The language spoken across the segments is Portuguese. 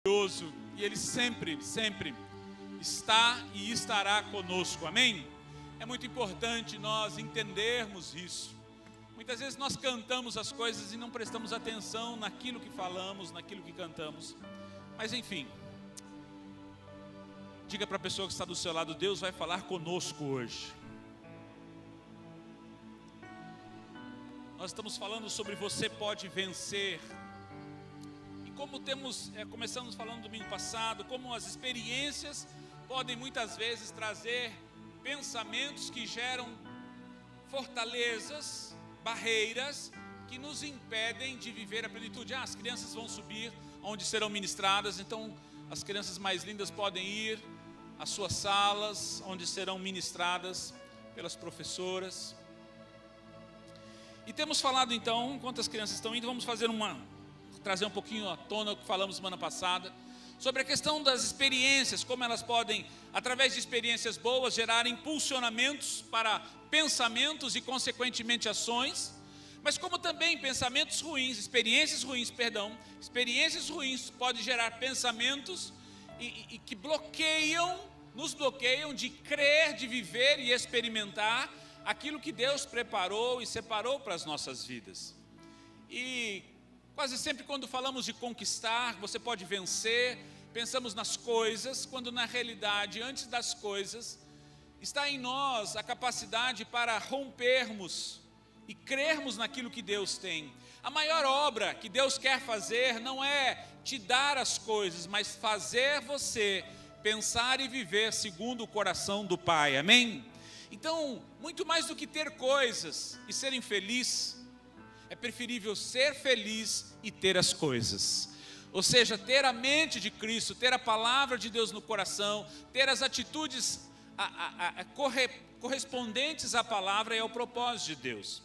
E Ele sempre, sempre está e estará conosco, amém? É muito importante nós entendermos isso. Muitas vezes nós cantamos as coisas e não prestamos atenção naquilo que falamos, naquilo que cantamos. Mas enfim, diga para a pessoa que está do seu lado: Deus vai falar conosco hoje. Nós estamos falando sobre você pode vencer. Como começamos falando domingo passado, como as experiências podem muitas vezes trazer pensamentos que geram fortalezas, barreiras, que nos impedem de viver a plenitude. As crianças vão subir onde serão ministradas, então as crianças mais lindas podem ir às suas salas, onde serão ministradas pelas professoras. E temos falado então, enquanto as crianças estão indo, vamos trazer um pouquinho à tona o que falamos semana passada, sobre a questão das experiências, como elas podem, através de experiências boas, gerar impulsionamentos para pensamentos e consequentemente ações, mas como também experiências ruins podem gerar pensamentos e que nos bloqueiam de crer, de viver e experimentar aquilo que Deus preparou e separou para as nossas vidas. E quase sempre quando falamos de conquistar, você pode vencer, pensamos nas coisas, quando na realidade, antes das coisas, está em nós a capacidade para rompermos e crermos naquilo que Deus tem. A maior obra que Deus quer fazer não é te dar as coisas, mas fazer você pensar e viver segundo o coração do Pai, amém? Então, muito mais do que ter coisas e ser infeliz, é preferível ser feliz e ter as coisas. Ou seja, ter a mente de Cristo, ter a palavra de Deus no coração, ter as atitudes correspondentes à palavra e ao propósito de Deus.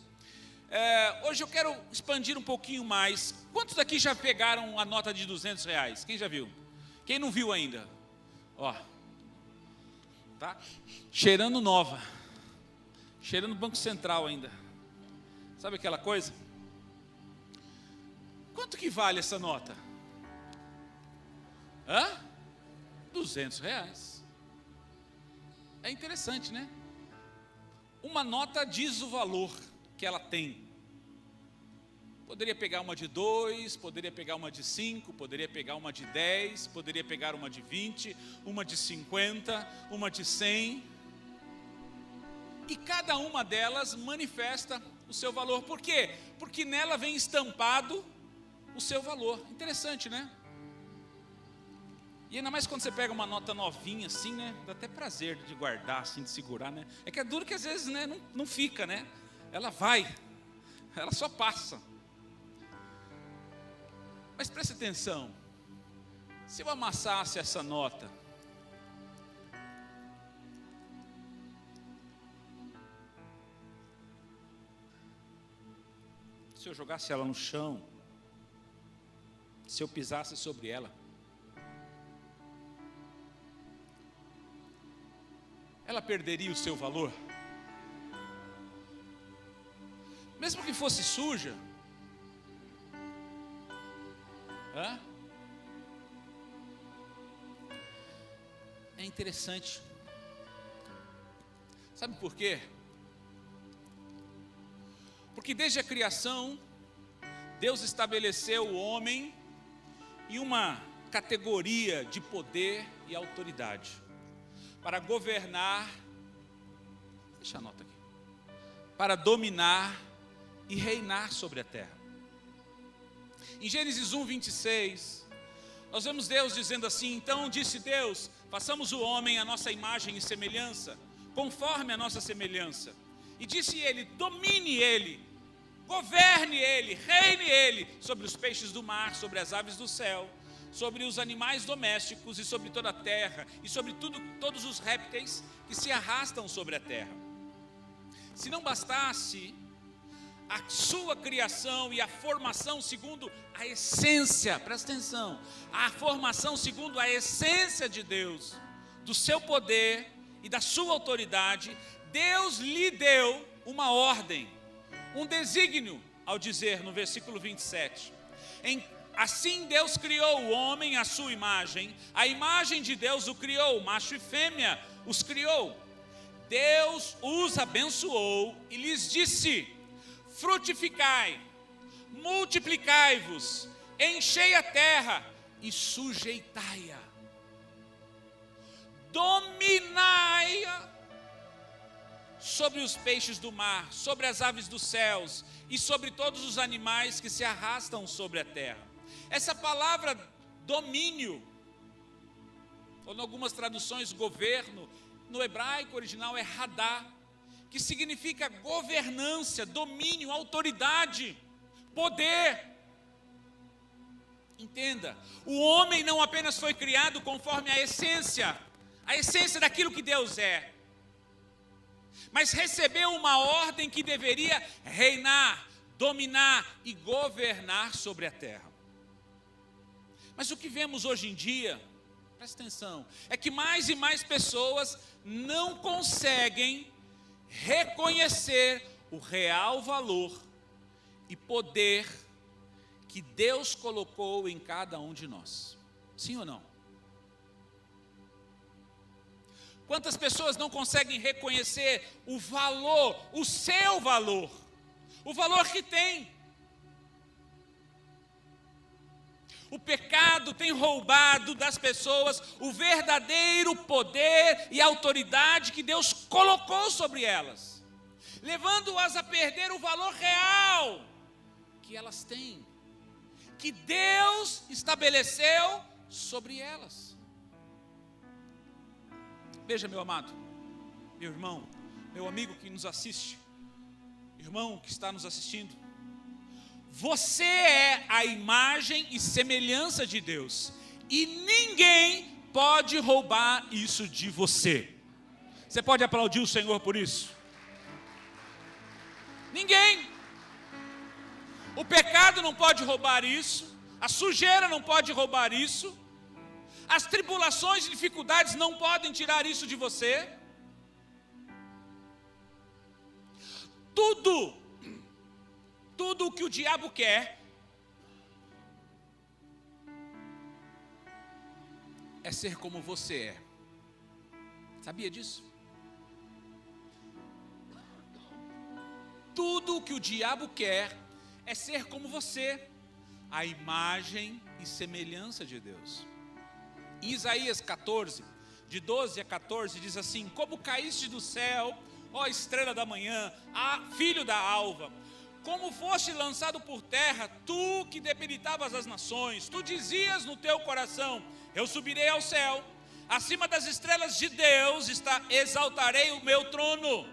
Hoje eu quero expandir um pouquinho mais. Quantos daqui já pegaram a nota de R$200? Quem já viu? Quem não viu ainda? Ó, tá? Cheirando nova. Cheirando Banco Central ainda. Sabe aquela coisa? Quanto que vale essa nota? R$200. É interessante, né? Uma nota diz o valor que ela tem. Poderia pegar uma de 2, poderia pegar uma de 5, poderia pegar uma de 10, poderia pegar uma de 20, uma de 50, uma de 100. E cada uma delas manifesta o seu valor. Por quê? Porque nela vem estampado o seu valor. Interessante, né? E ainda mais quando você pega uma nota novinha assim, né? Dá até prazer de guardar, assim, de segurar, né? É que é duro que às vezes, né, não fica, né? Ela vai, ela só passa. Mas preste atenção. Se eu amassasse essa nota, se eu jogasse ela no chão, se eu pisasse sobre ela, ela perderia o seu valor? Mesmo que fosse suja? É interessante. Sabe por quê? Porque desde a criação, Deus estabeleceu o homem em uma categoria de poder e autoridade, para governar, deixa a nota aqui, para dominar e reinar sobre a terra. Em Gênesis 1:26, nós vemos Deus dizendo assim: então disse Deus, façamos o homem à nossa imagem e semelhança, conforme a nossa semelhança. E disse ele, domine ele, governe ele, reine ele sobre os peixes do mar, sobre as aves do céu, sobre os animais domésticos e sobre toda a terra, e sobre todos os répteis que se arrastam sobre a terra. Se não bastasse a sua criação e a formação segundo a essência, presta atenção, a formação segundo a essência de Deus, do seu poder e da sua autoridade, Deus lhe deu uma ordem, um desígnio, ao dizer no versículo 27, Assim Deus criou o homem à sua imagem, a imagem de Deus o criou, macho e fêmea os criou. Deus os abençoou e lhes disse: frutificai, multiplicai-vos, enchei a terra e sujeitai-a, dominai-a sobre os peixes do mar, sobre as aves dos céus e sobre todos os animais que se arrastam sobre a terra. Essa palavra domínio, ou em algumas traduções governo, no hebraico original é hadá, que significa governância, domínio, autoridade, poder. Entenda, o homem não apenas foi criado conforme a essência daquilo que Deus é, mas recebeu uma ordem que deveria reinar, dominar e governar sobre a terra. Mas o que vemos hoje em dia, presta atenção, é que mais e mais pessoas não conseguem reconhecer o real valor e poder que Deus colocou em cada um de nós. Sim ou não? Quantas pessoas não conseguem reconhecer o valor, o seu valor, o valor que tem? O pecado tem roubado das pessoas o verdadeiro poder e autoridade que Deus colocou sobre elas, levando-as a perder o valor real que elas têm, que Deus estabeleceu sobre elas. Veja, meu amado, meu irmão, meu amigo que nos assiste, irmão que está nos assistindo, você é a imagem e semelhança de Deus, e ninguém pode roubar isso de você. Você pode aplaudir o Senhor por isso? Ninguém. O pecado não pode roubar isso, a sujeira não pode roubar isso, as tribulações e dificuldades não podem tirar isso de você. Tudo o que o diabo quer é ser como você é. Sabia disso? Tudo o que o diabo quer é ser como você, a imagem e semelhança de Deus. Em Isaías 14, de 12 a 14, diz assim: como caíste do céu, ó estrela da manhã, filho da alva, como foste lançado por terra, tu que debilitavas as nações, tu dizias no teu coração: eu subirei ao céu, acima das estrelas de Deus exaltarei o meu trono,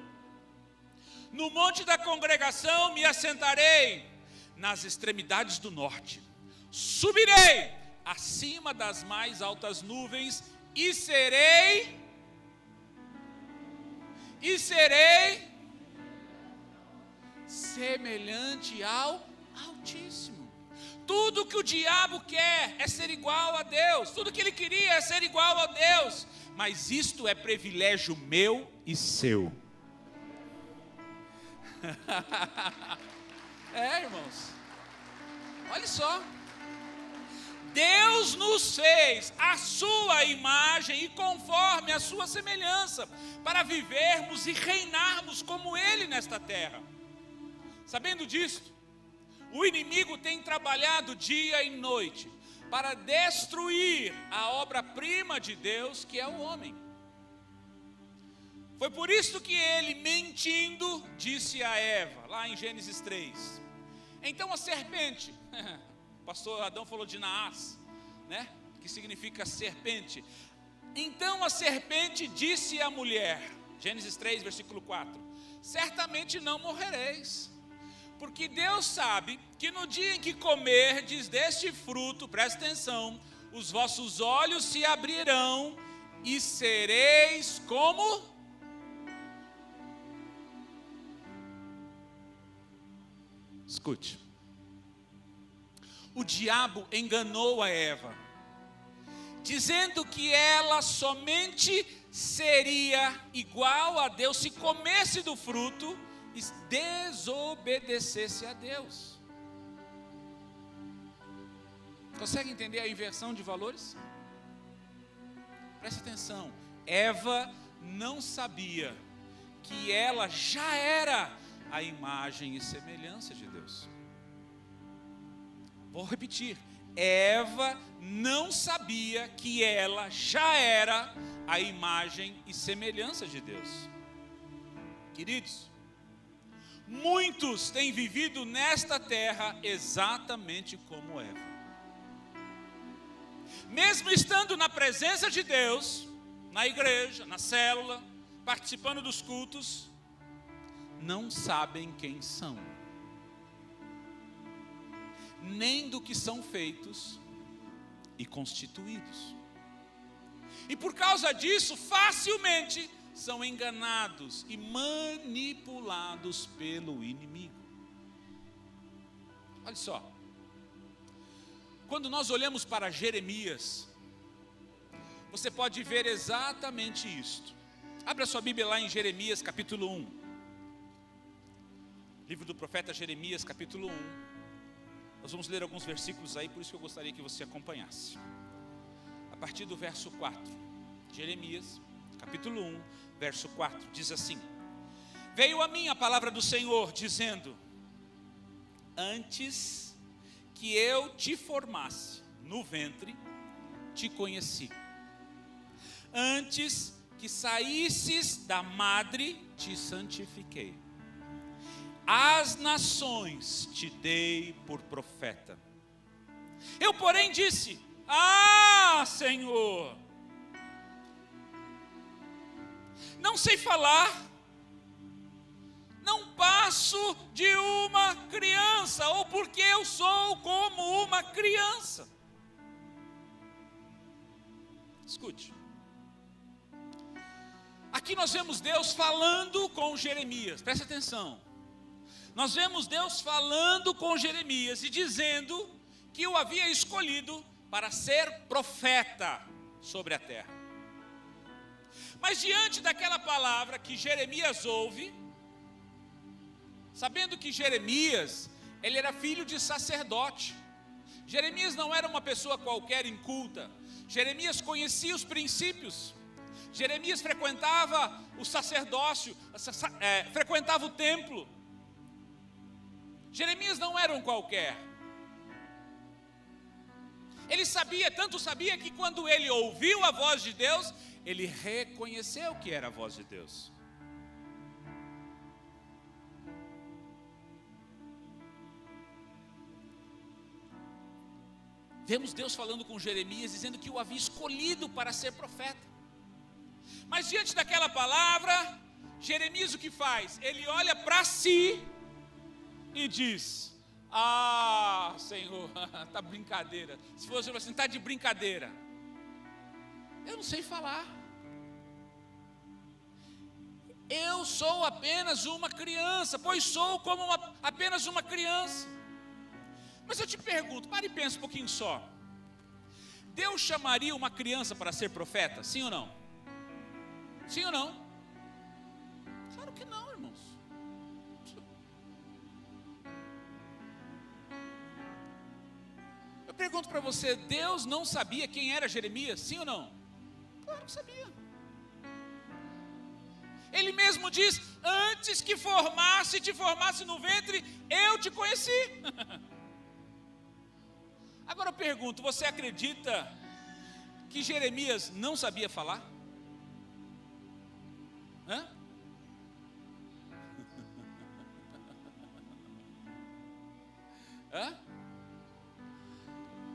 no monte da congregação me assentarei, nas extremidades do norte, subirei acima das mais altas nuvens, e serei semelhante ao Altíssimo. Tudo que o diabo quer é ser igual a Deus, tudo que ele queria é ser igual a Deus, mas isto é privilégio meu e seu. Irmãos, olha só, Deus nos fez a sua imagem e conforme a sua semelhança, para vivermos e reinarmos como Ele nesta terra. Sabendo disto, o inimigo tem trabalhado dia e noite para destruir a obra-prima de Deus, que é o homem. Foi por isso que ele, mentindo, disse a Eva, lá em Gênesis 3. Então a serpente, o pastor Adão falou de Naás, né? Que significa serpente. Então a serpente disse à mulher, Gênesis 3, versículo 4: certamente não morrereis, porque Deus sabe que no dia em que comerdes deste fruto, presta atenção, os vossos olhos se abrirão e sereis como... Escute. O diabo enganou a Eva, dizendo que ela somente seria igual a Deus se comesse do fruto e desobedecesse a Deus. Consegue entender a inversão de valores? Preste atenção. Eva não sabia que ela já era a imagem e semelhança de Deus. Vou repetir. Eva não sabia que ela já era a imagem e semelhança de Deus. Queridos, muitos têm vivido nesta terra exatamente como Eva. Mesmo estando na presença de Deus, na igreja, na célula, participando dos cultos, não sabem quem são, nem do que são feitos e constituídos. E por causa disso, facilmente são enganados e manipulados pelo inimigo. Olha só. Quando nós olhamos para Jeremias, você pode ver exatamente isto. Abra sua Bíblia lá em Jeremias capítulo 1. Livro do profeta Jeremias capítulo 1. Nós vamos ler alguns versículos aí, por isso que eu gostaria que você acompanhasse. A partir do verso 4. Jeremias capítulo 1, verso 4, diz assim: Veio a mim a palavra do Senhor, dizendo: Antes que eu te formasse no ventre, te conheci. Antes que saísses da madre, te santifiquei. As nações te dei por profeta. Eu, porém, disse: Ah, Senhor, não sei falar, não passo de uma criança, ou porque eu sou como uma criança. Escute. Aqui nós vemos Deus falando com Jeremias, preste atenção. Nós vemos Deus falando com Jeremias e dizendo que o havia escolhido para ser profeta sobre a terra. Mas diante daquela palavra que Jeremias ouve, sabendo que Jeremias, ele era filho de sacerdote. Jeremias não era uma pessoa qualquer inculta. Jeremias conhecia os princípios. Jeremias frequentava o sacerdócio, frequentava o templo. Jeremias não era um qualquer. Ele sabia, tanto sabia que quando ele ouviu a voz de Deus, ele reconheceu que era a voz de Deus. Vemos Deus falando com Jeremias, dizendo que o havia escolhido para ser profeta. Mas diante daquela palavra, Jeremias o que faz? Ele olha para si e diz: Ah, Senhor, está brincadeira. Se fosse assim, está de brincadeira. Eu não sei falar. Eu sou apenas uma criança, pois sou como apenas uma criança. Mas eu te pergunto, para e pensa um pouquinho só. Deus chamaria uma criança para ser profeta? Sim ou não? Sim ou não? Claro que não, irmãos. Eu pergunto para você, Deus não sabia quem era Jeremias? Sim ou não? Claro que sabia. Ele mesmo diz: antes que te formasse no ventre, eu te conheci. Agora eu pergunto, você acredita que Jeremias não sabia falar? Hã? Hã?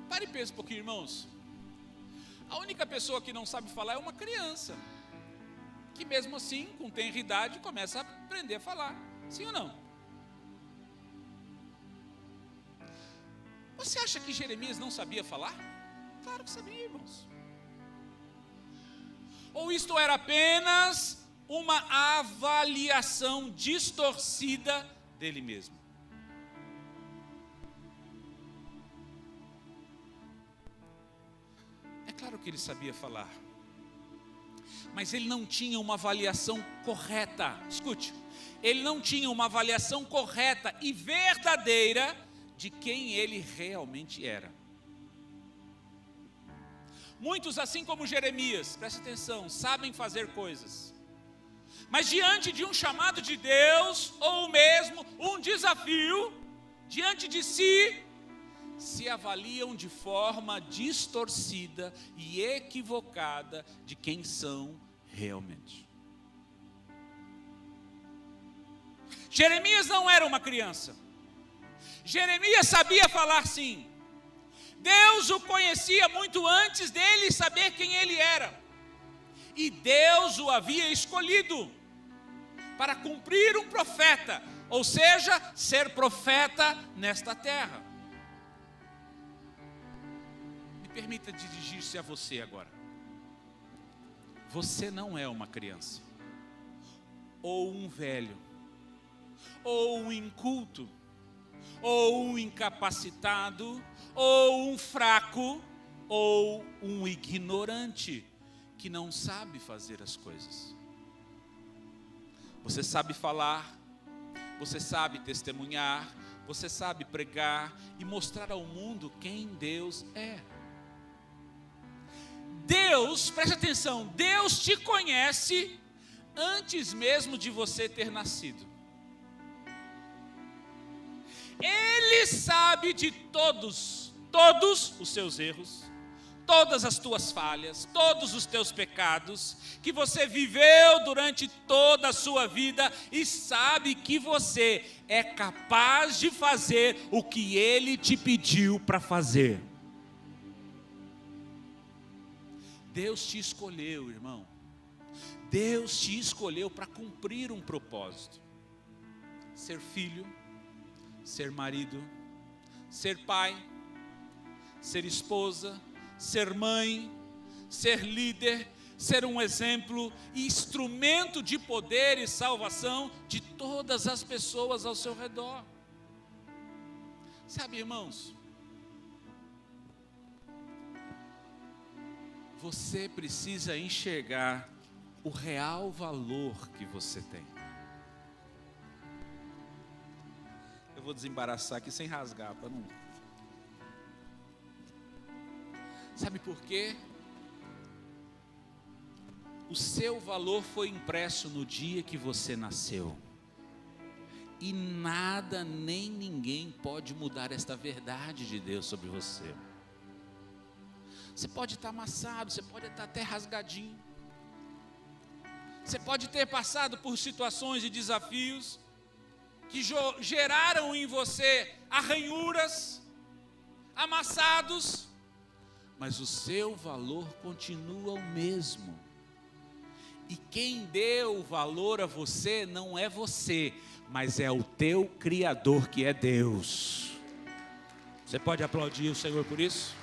Pare e pense um pouquinho, irmãos. A única pessoa que não sabe falar é uma criança, que mesmo assim, com tenridade, começa a aprender a falar. Sim ou não? Você acha que Jeremias não sabia falar? Claro que sabia, irmãos. Ou isto era apenas uma avaliação distorcida dele mesmo? É claro que ele sabia falar, mas ele não tinha uma avaliação correta. Escute, ele não tinha uma avaliação correta e verdadeira de quem ele realmente era. Muitos, assim como Jeremias, preste atenção, sabem fazer coisas, mas diante de um chamado de Deus, ou mesmo um desafio, diante de si, se avaliam de forma distorcida e equivocada de quem são realmente. Jeremias não era uma criança. Jeremias sabia falar sim. Deus o conhecia muito antes dele saber quem ele era. E Deus o havia escolhido para cumprir um profeta, ou seja, ser profeta nesta terra. Me permita dirigir-se a você agora. Você não é uma criança, ou um velho, ou um inculto, ou um incapacitado, ou um fraco, ou um ignorante que não sabe fazer as coisas. Você sabe falar, você sabe testemunhar, você sabe pregar e mostrar ao mundo quem Deus é. Deus, preste atenção, Deus te conhece antes mesmo de você ter nascido. Ele sabe de todos os seus erros, todas as tuas falhas, todos os teus pecados, que você viveu durante toda a sua vida, e sabe que você é capaz de fazer o que Ele te pediu para fazer. Deus te escolheu, irmão. Deus te escolheu para cumprir um propósito. Ser filho, ser marido, ser pai, ser esposa, ser mãe, ser líder, ser um exemplo e instrumento de poder e salvação de todas as pessoas ao seu redor. Sabe, irmãos, você precisa enxergar o real valor que você tem. Eu vou desembaraçar aqui sem rasgar, para não... Sabe por quê? O seu valor foi impresso no dia que você nasceu. E nada nem ninguém pode mudar esta verdade de Deus sobre você. Você pode estar amassado, você pode estar até rasgadinho. Você pode ter passado por situações e desafios que geraram em você arranhuras, amassados, mas o seu valor continua o mesmo. E quem deu o valor a você não é você, mas é o teu Criador, que é Deus. Você pode aplaudir o Senhor por isso?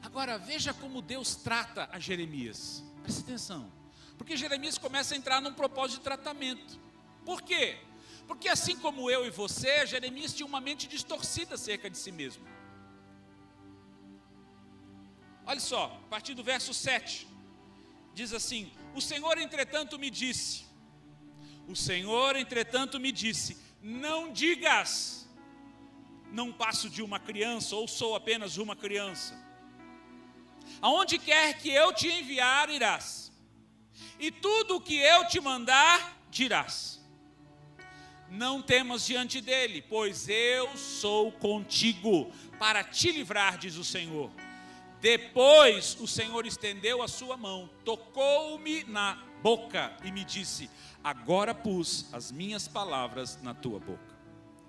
Agora veja como Deus trata a Jeremias. Preste atenção, porque Jeremias começa a entrar num propósito de tratamento. Por quê? Porque assim como eu e você, Jeremias tinha uma mente distorcida acerca de si mesmo. Olha só, a partir do verso 7, diz assim: o Senhor entretanto me disse, não digas, não passo de uma criança, ou sou apenas uma criança. Aonde quer que eu te enviar, irás, e tudo o que eu te mandar, dirás. Não temas diante dele, pois eu sou contigo, para te livrar, diz o Senhor. Depois o Senhor estendeu a sua mão, tocou-me na boca e me disse: agora pus as minhas palavras na tua boca.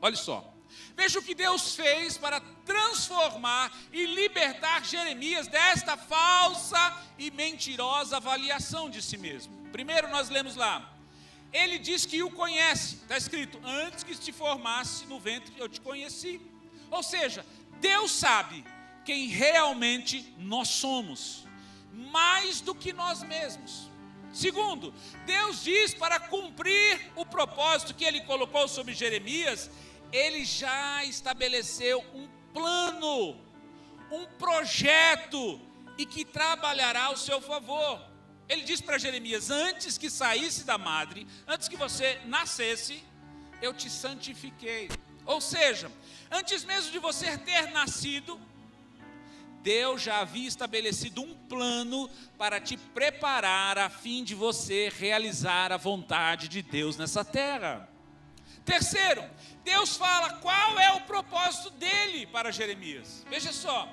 Olha só, veja o que Deus fez para transformar e libertar Jeremias desta falsa e mentirosa avaliação de si mesmo. Primeiro nós lemos lá, ele diz que o conhece, está escrito: antes que te formasse no ventre eu te conheci. Ou seja, Deus sabe quem realmente nós somos, mais do que nós mesmos. Segundo, Deus diz para cumprir o propósito que Ele colocou sobre Jeremias, Ele já estabeleceu um plano, um projeto, e que trabalhará ao seu favor. Ele diz para Jeremias: antes que saísse da madre, antes que você nascesse, eu te santifiquei. Ou seja, antes mesmo de você ter nascido, Deus já havia estabelecido um plano para te preparar a fim de você realizar a vontade de Deus nessa terra. Terceiro, Deus fala qual é o propósito dele para Jeremias. Veja só,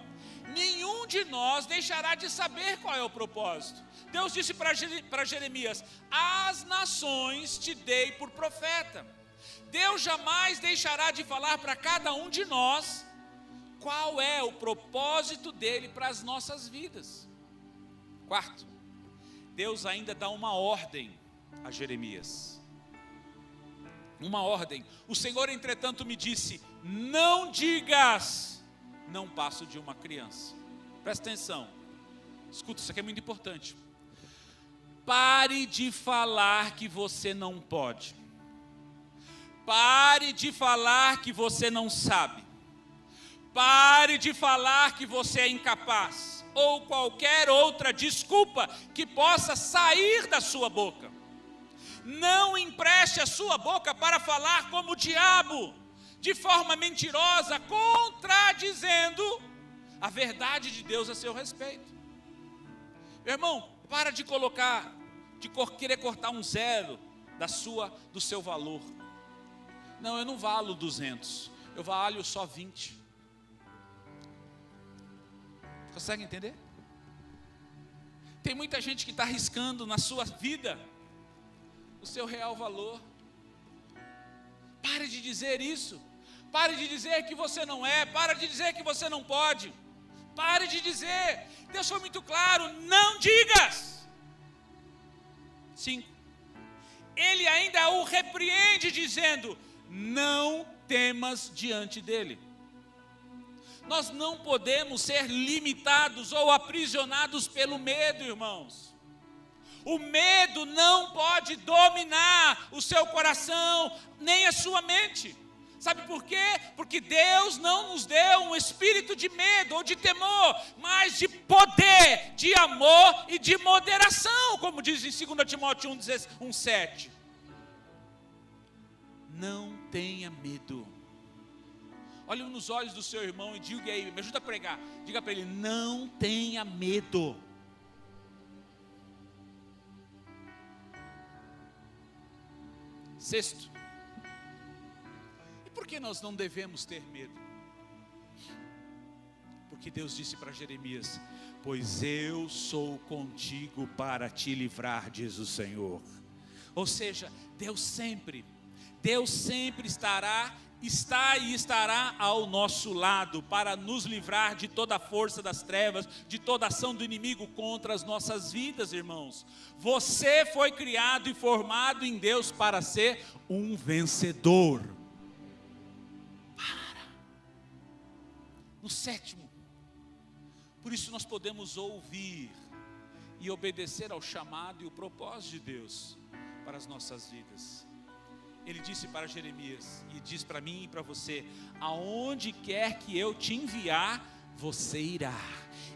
nenhum de nós deixará de saber qual é o propósito. Deus disse para Jeremias: as nações te dei por profeta. Deus jamais deixará de falar para cada um de nós qual é o propósito dele para as nossas vidas. Quarto, Deus ainda dá uma ordem a Jeremias. Uma ordem. O Senhor, entretanto, me disse: não digas, não passo de uma criança. Presta atenção. Escuta, isso aqui é muito importante. Pare de falar que você não pode. Pare de falar que você não sabe. Pare de falar que você é incapaz, ou qualquer outra desculpa que possa sair da sua boca. Não empreste a sua boca para falar como o diabo, de forma mentirosa, contradizendo a verdade de Deus a seu respeito. Meu irmão, para de querer cortar um zero do seu valor. Não, eu não valo 200, eu valho só 20. Consegue entender? Tem muita gente que está arriscando na sua vida o seu real valor. Pare de dizer isso. Pare de dizer que você não é. Pare de dizer que você não pode. Pare de dizer. Deus foi muito claro: não digas. 5. Ele ainda o repreende dizendo: não temas diante dele. Nós não podemos ser limitados ou aprisionados pelo medo, irmãos. O medo não pode dominar o seu coração, nem a sua mente. Sabe por quê? Porque Deus não nos deu um espírito de medo ou de temor, mas de poder, de amor e de moderação, como diz em 2 Timóteo 1,7. Não tenha medo. Olhe nos olhos do seu irmão e diga aí, me ajuda a pregar. Diga para ele: não tenha medo. Sexto, e por que nós não devemos ter medo? Porque Deus disse para Jeremias: pois eu sou contigo para te livrar, diz o Senhor. Ou seja, Deus sempre está e estará ao nosso lado para nos livrar de toda a força das trevas, de toda ação do inimigo contra as nossas vidas, irmãos. Você foi criado e formado em Deus para ser um vencedor. No sétimo, por isso nós podemos ouvir e obedecer ao chamado e o propósito de Deus para as nossas vidas. Ele disse para Jeremias, e diz para mim e para você: aonde quer que eu te enviar, você irá.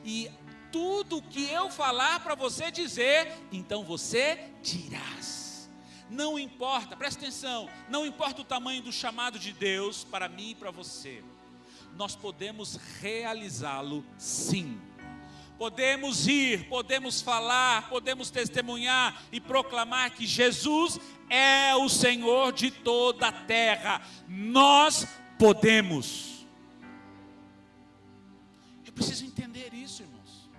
E tudo que eu falar para você dizer, então você dirás. Não importa, presta atenção, não importa o tamanho do chamado de Deus para mim e para você, nós podemos realizá-lo sim. Podemos ir, podemos falar, podemos testemunhar e proclamar que Jesus é o Senhor de toda a terra. Nós podemos. Eu preciso entender isso, irmãos.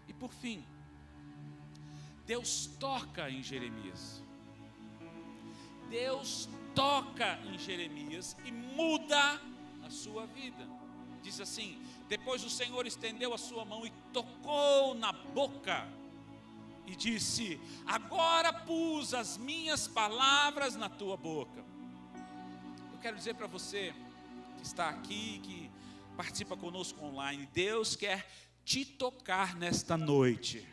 E por fim, Deus toca em Jeremias. Deus toca em Jeremias e muda a sua vida. Diz assim: depois o Senhor estendeu a sua mão e tocou na boca e disse: agora pus as minhas palavras na tua boca. Eu quero dizer para você que está aqui, que participa conosco online, Deus quer te tocar nesta noite.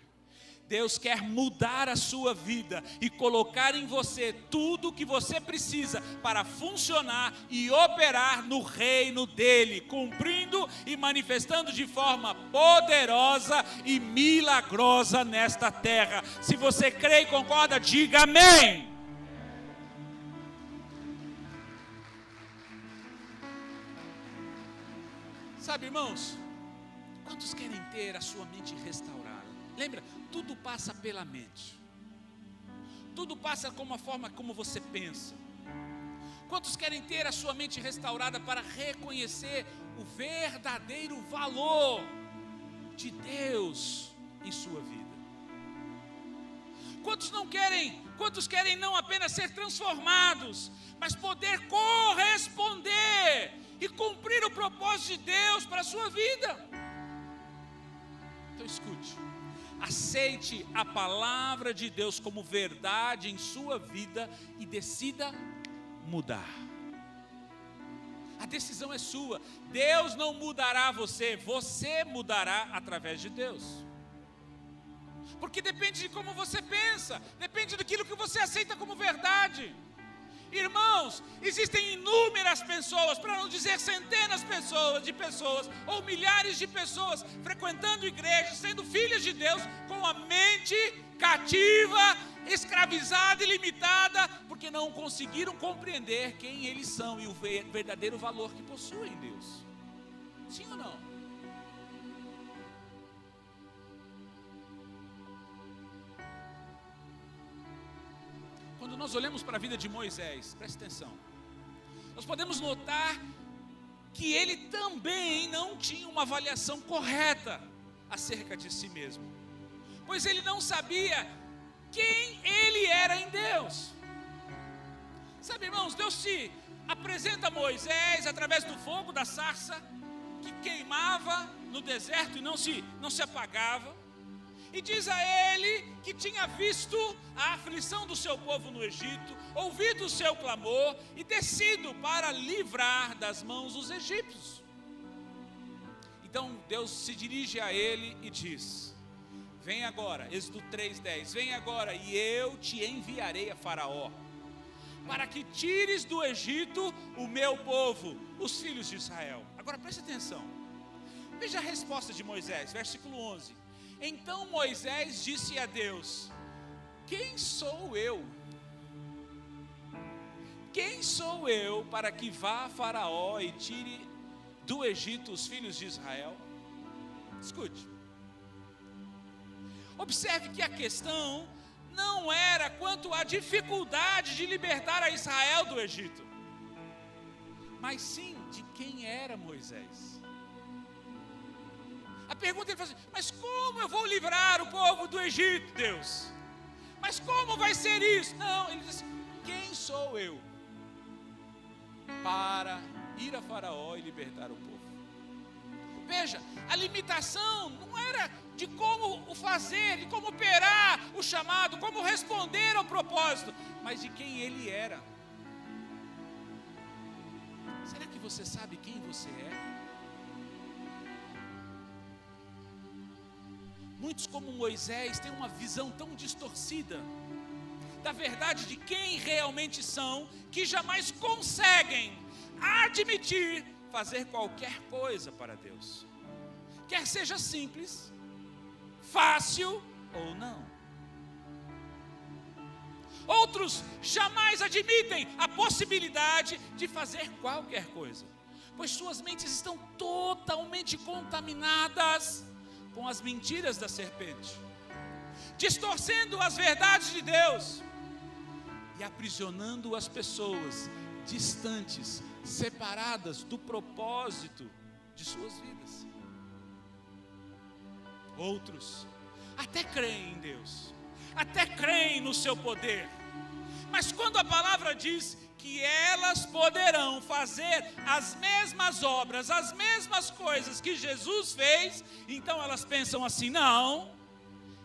Deus quer mudar a sua vida e colocar em você tudo o que você precisa para funcionar e operar no reino dele, cumprindo e manifestando de forma poderosa e milagrosa nesta terra. Se você crê e concorda, diga amém. Sabe, irmãos, quantos querem ter a sua mente restaurada? Lembra, tudo passa pela mente. Tudo passa com a forma como você pensa. Quantos querem ter a sua mente restaurada para reconhecer o verdadeiro valor de Deus em sua vida? Quantos querem não apenas ser transformados, mas poder corresponder e cumprir o propósito de Deus para a sua vida? Então escute, aceite a palavra de Deus como verdade em sua vida e decida mudar. A decisão é sua. Deus não mudará você, você mudará através de Deus. Porque depende de como você pensa, depende daquilo que você aceita como verdade. Irmãos, existem inúmeras pessoas, para não dizer centenas de pessoas, ou milhares de pessoas, frequentando igrejas, sendo filhas de Deus, com a mente cativa, escravizada e limitada, porque não conseguiram compreender quem eles são e o verdadeiro valor que possuem em Deus. Sim ou não? Quando nós olhamos para a vida de Moisés, preste atenção, nós podemos notar que ele também não tinha uma avaliação correta acerca de si mesmo, pois ele não sabia quem ele era em Deus. Sabe, irmãos, Deus se apresenta a Moisés através do fogo da sarça, que queimava no deserto e não se apagava, e diz a ele que tinha visto a aflição do seu povo no Egito, ouvido o seu clamor e descido para livrar das mãos dos egípcios. Então Deus se dirige a ele e diz: vem agora, Êxodo 3:10, vem agora e eu te enviarei a Faraó, para que tires do Egito o meu povo, os filhos de Israel. Agora preste atenção, veja a resposta de Moisés, versículo 11. Então Moisés disse a Deus: quem sou eu? Quem sou eu para que vá a Faraó e tire do Egito os filhos de Israel? Escute. Observe que a questão não era quanto à dificuldade de libertar a Israel do Egito, mas sim de quem era Moisés. A pergunta ele fala assim: mas como eu vou livrar o povo do Egito, Deus? Mas como vai ser isso? Não, ele diz: quem sou eu para ir a Faraó e libertar o povo? Veja, a limitação não era de como o fazer, de como operar o chamado, como responder ao propósito, mas de quem ele era. Será que você sabe quem você é? Muitos, como Moisés, têm uma visão tão distorcida da verdade de quem realmente são, que jamais conseguem admitir fazer qualquer coisa para Deus, quer seja simples, fácil ou não. Outros jamais admitem a possibilidade de fazer qualquer coisa, pois suas mentes estão totalmente contaminadas com as mentiras da serpente, distorcendo as verdades de Deus e aprisionando as pessoas distantes, separadas do propósito de suas vidas. Outros até creem em Deus, até creem no seu poder, mas quando a palavra diz que elas poderão fazer as mesmas obras, as mesmas coisas que Jesus fez, então elas pensam assim: não,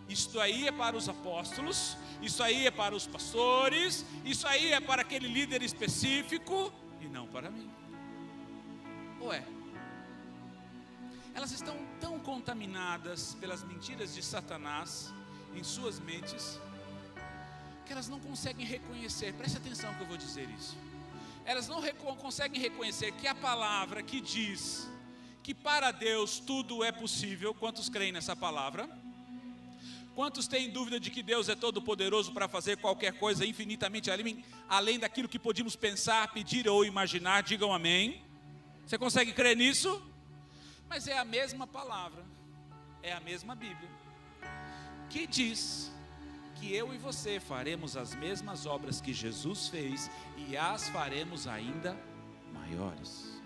isto aí é para os apóstolos, isso aí é para os pastores, isso aí é para aquele líder específico e não para mim. Ué, elas estão tão contaminadas pelas mentiras de Satanás em suas mentes, que elas não conseguem reconhecer, preste atenção que eu vou dizer isso, elas não conseguem reconhecer que a palavra que diz que para Deus tudo é possível. Quantos creem nessa palavra? Quantos têm dúvida de que Deus é todo poderoso para fazer qualquer coisa infinitamente além daquilo que podíamos pensar, pedir ou imaginar? Digam amém. Você consegue crer nisso? Mas é a mesma palavra, é a mesma Bíblia, que diz que eu e você faremos as mesmas obras que Jesus fez e as faremos ainda maiores.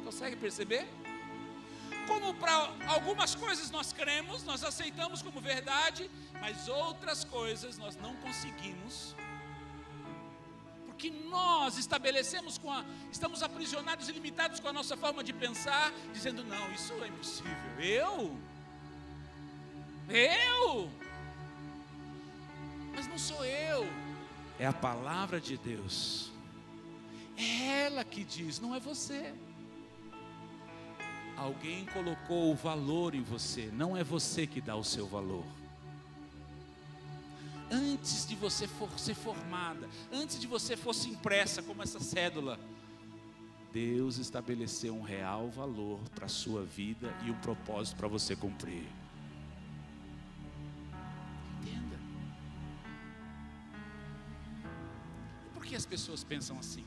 Consegue perceber? Como para algumas coisas nós cremos, nós aceitamos como verdade, mas outras coisas nós não conseguimos, porque nós estabelecemos estamos aprisionados e limitados com a nossa forma de pensar, dizendo, não, isso é impossível, mas não sou eu, é a palavra de Deus, é ela que diz, não é você. Alguém colocou o valor em você, não é você que dá o seu valor. Antes de você ser formada, antes de você fosse impressa como essa cédula, Deus estabeleceu um real valor para a sua vida e um propósito para você cumprir. Entenda. E por que as pessoas pensam assim?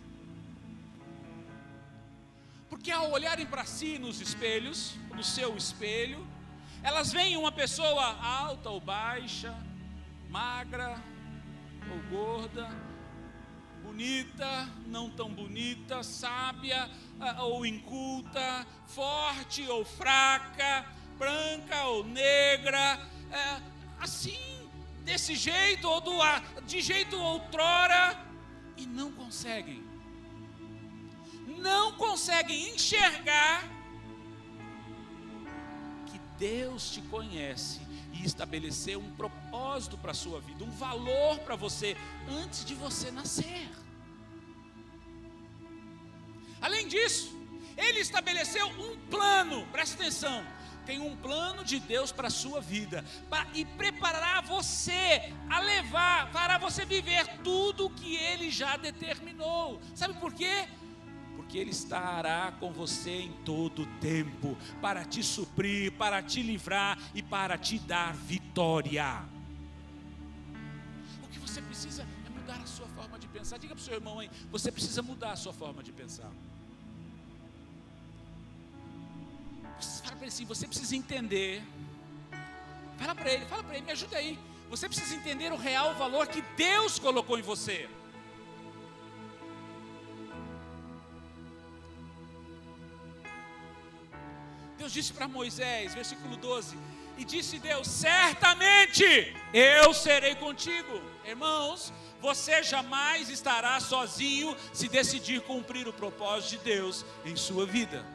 Porque ao olharem para si nos espelhos, no seu espelho, elas veem uma pessoa alta ou baixa, magra ou gorda, bonita, não tão bonita, sábia ou inculta, forte ou fraca, branca ou negra, assim, desse jeito ou de jeito outrora, e não conseguem enxergar que Deus te conhece e estabeleceu um propósito para a sua vida, um valor para você antes de você nascer. Além disso, Ele estabeleceu um plano, presta atenção, tem um plano de Deus para a sua vida, e preparará você para você viver tudo o que Ele já determinou. Sabe por quê? Porque Ele estará com você em todo o tempo, para te suprir, para te livrar e para te dar vitória. O que você precisa é mudar a sua forma de pensar. Diga para o seu irmão aí, você precisa mudar a sua forma de pensar. Fala para ele assim, você precisa entender. Fala para ele, me ajuda aí. Você precisa entender o real valor que Deus colocou em você. Deus disse para Moisés, versículo 12, e disse Deus, certamente eu serei contigo. Irmãos, você jamais estará sozinho se decidir cumprir o propósito de Deus em sua vida.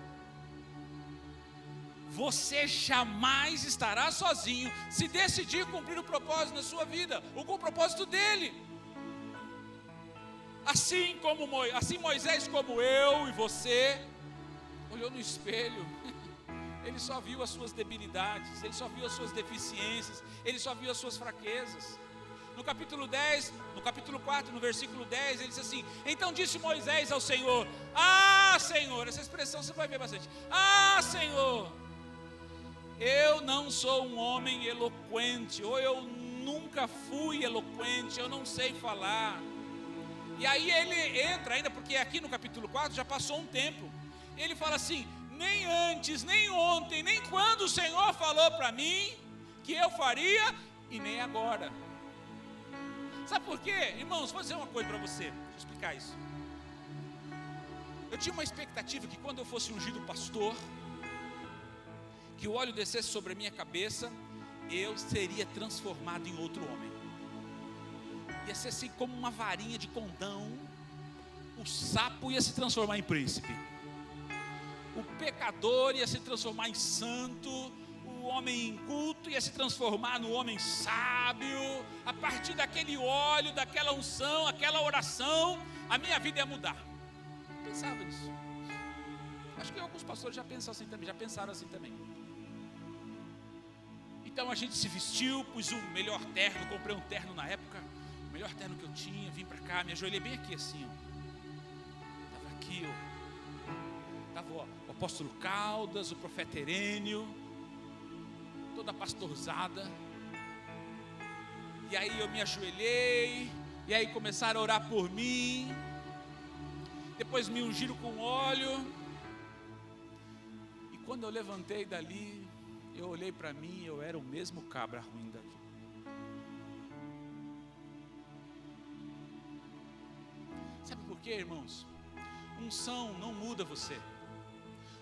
Você jamais estará sozinho se decidir cumprir o propósito na sua vida, ou com o propósito dele. Assim Moisés, como eu e você, olhou no espelho, ele só viu as suas debilidades, ele só viu as suas deficiências, ele só viu as suas fraquezas. No capítulo 10, no capítulo 4, no versículo 10, ele diz assim, então disse Moisés ao Senhor, Senhor, essa expressão você vai ver bastante, Senhor, eu não sou um homem eloquente, ou eu nunca fui eloquente, eu não sei falar. E aí ele entra ainda, porque aqui no capítulo 4 já passou um tempo, ele fala assim, nem antes, nem ontem, nem quando o Senhor falou para mim que eu faria, e nem agora. Sabe por quê? Irmãos, vou dizer uma coisa para você, deixa eu explicar isso. Eu tinha uma expectativa que quando eu fosse ungido pastor, que o óleo descesse sobre a minha cabeça, eu seria transformado em outro homem. Ia ser assim como uma varinha de condão, o sapo ia se transformar em príncipe, o pecador ia se transformar em santo, o homem inculto ia se transformar no homem sábio. A partir daquele óleo, daquela unção, aquela oração, a minha vida ia mudar. Eu pensava nisso. Acho que alguns pastores já pensaram assim também. Então a gente se vestiu, pus o melhor terno, comprei um terno na época, o melhor terno que eu tinha, vim para cá, me ajoelhei bem aqui assim, ó. Estava aqui, ó. Estava o apóstolo Caldas, o profeta Herênio, toda a pastorzada. E aí eu me ajoelhei, e aí começaram a orar por mim. Depois me ungiram com óleo. quando eu levantei dali, eu olhei para mim, eu era o mesmo cabra ruim daqui. Sabe por quê, irmãos? Unção não muda você.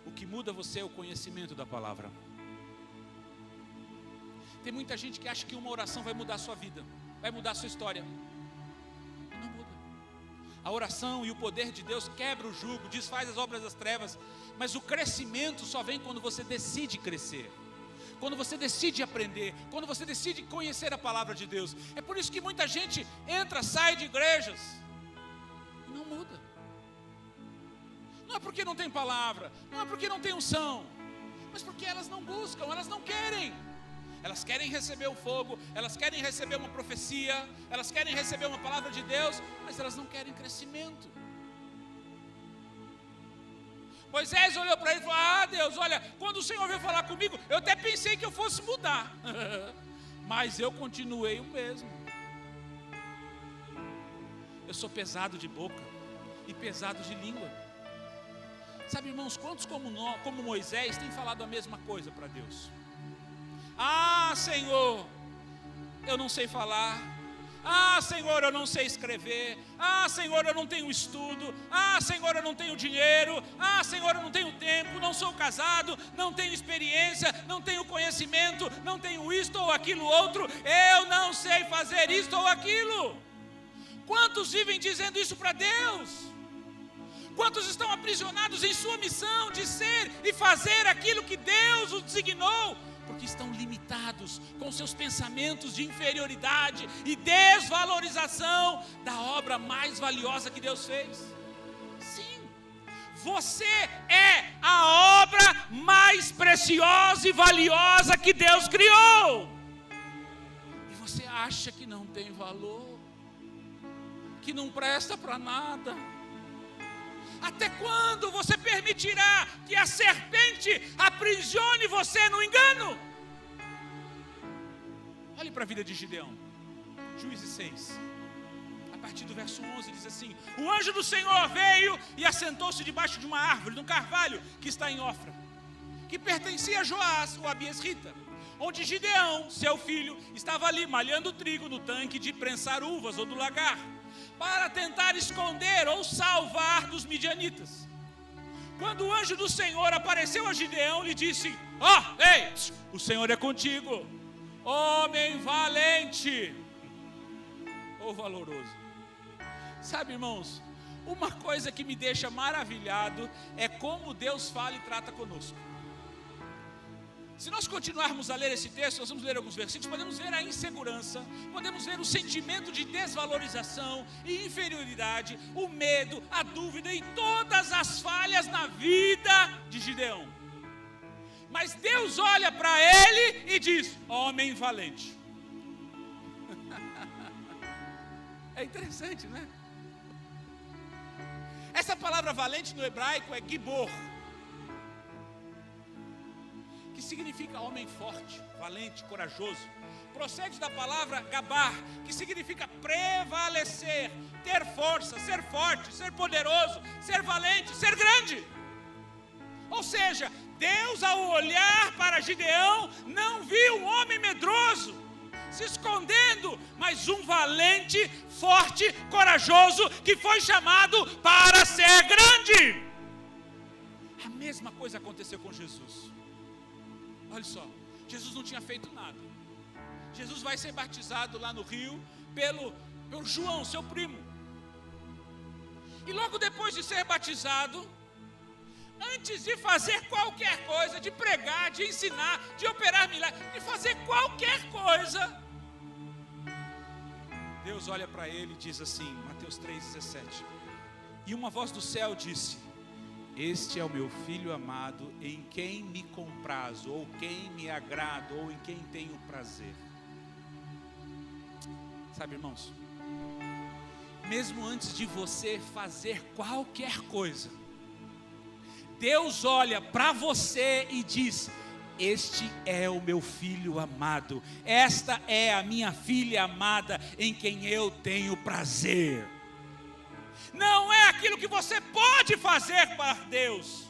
O que muda você é o conhecimento da palavra. Tem muita gente que acha que uma oração vai mudar a sua vida, vai mudar a sua história. Não muda. A oração e o poder de Deus quebra o jugo, desfaz as obras das trevas. Mas o crescimento só vem quando você decide crescer, quando você decide aprender, quando você decide conhecer a palavra de Deus. É por isso que muita gente entra, sai de igrejas e não muda. Não é porque não tem palavra, não é porque não tem unção, mas porque elas não buscam, elas não querem. Elas querem receber o fogo, elas querem receber uma profecia, elas querem receber uma palavra de Deus, mas elas não querem crescimento. Moisés olhou para ele e falou: Deus, olha, quando o Senhor veio falar comigo, eu até pensei que eu fosse mudar, mas eu continuei o mesmo. Eu sou pesado de boca e pesado de língua. Sabe, irmãos, quantos como Moisés têm falado a mesma coisa para Deus? Senhor, eu não sei falar. Senhor, eu não sei escrever. Senhor, eu não tenho estudo. Senhor, eu não tenho dinheiro. Senhor, eu não tenho tempo, não sou casado, não tenho experiência, não tenho conhecimento, não tenho isto ou aquilo outro. Eu não sei fazer isto ou aquilo. Quantos vivem dizendo isso para Deus? Quantos estão aprisionados em sua missão de ser e fazer aquilo que Deus os designou? Porque estão limitados com seus pensamentos de inferioridade e desvalorização da obra mais valiosa que Deus fez. Sim, você é a obra mais preciosa e valiosa que Deus criou. E você acha que não tem valor, que não presta para nada. Até quando você permitirá que a serpente aprisione você no engano? Olhe para a vida de Gideão, Juízes 6, a partir do verso 11 diz assim: o anjo do Senhor veio e assentou-se debaixo de uma árvore, de um carvalho que está em Ofra, que pertencia a Joás, o abiesrita, onde Gideão, seu filho, estava ali malhando trigo no tanque de prensar uvas ou do lagar, para tentar esconder ou salvar dos midianitas. Quando o anjo do Senhor apareceu a Gideão, lhe disse: ei, o Senhor é contigo, homem valente ou valoroso. Sabe, irmãos, uma coisa que me deixa maravilhado é como Deus fala e trata conosco. Se nós continuarmos a ler esse texto, nós vamos ler alguns versículos, podemos ver a insegurança, podemos ver o sentimento de desvalorização e inferioridade, o medo, a dúvida e todas as falhas na vida de Gideão. Mas Deus olha para ele e diz: homem valente. É interessante, né? Essa palavra valente no hebraico é gibor, que significa homem forte, valente, corajoso. Procede da palavra gabar, que significa prevalecer, ter força, ser forte, ser poderoso, ser valente, ser grande. Ou seja, Deus, ao olhar para Gideão, não viu um homem medroso, se escondendo, mas um valente, forte, corajoso, que foi chamado para ser grande. A mesma coisa aconteceu com Jesus. Olha só, Jesus não tinha feito nada. Jesus vai ser batizado lá no rio pelo João, seu primo. E logo depois de ser batizado, antes de fazer qualquer coisa, de pregar, de ensinar, de operar milagres, de fazer qualquer coisa, Deus olha para ele e diz assim, Mateus 3,17: e uma voz do céu disse: este é o meu filho amado, em quem me comprazo, ou quem me agrado, ou em quem tenho prazer. Sabe, irmãos, mesmo antes de você fazer qualquer coisa, Deus olha para você e diz: este é o meu filho amado, esta é a minha filha amada, em quem eu tenho prazer. Não é aquilo que você pode fazer para Deus,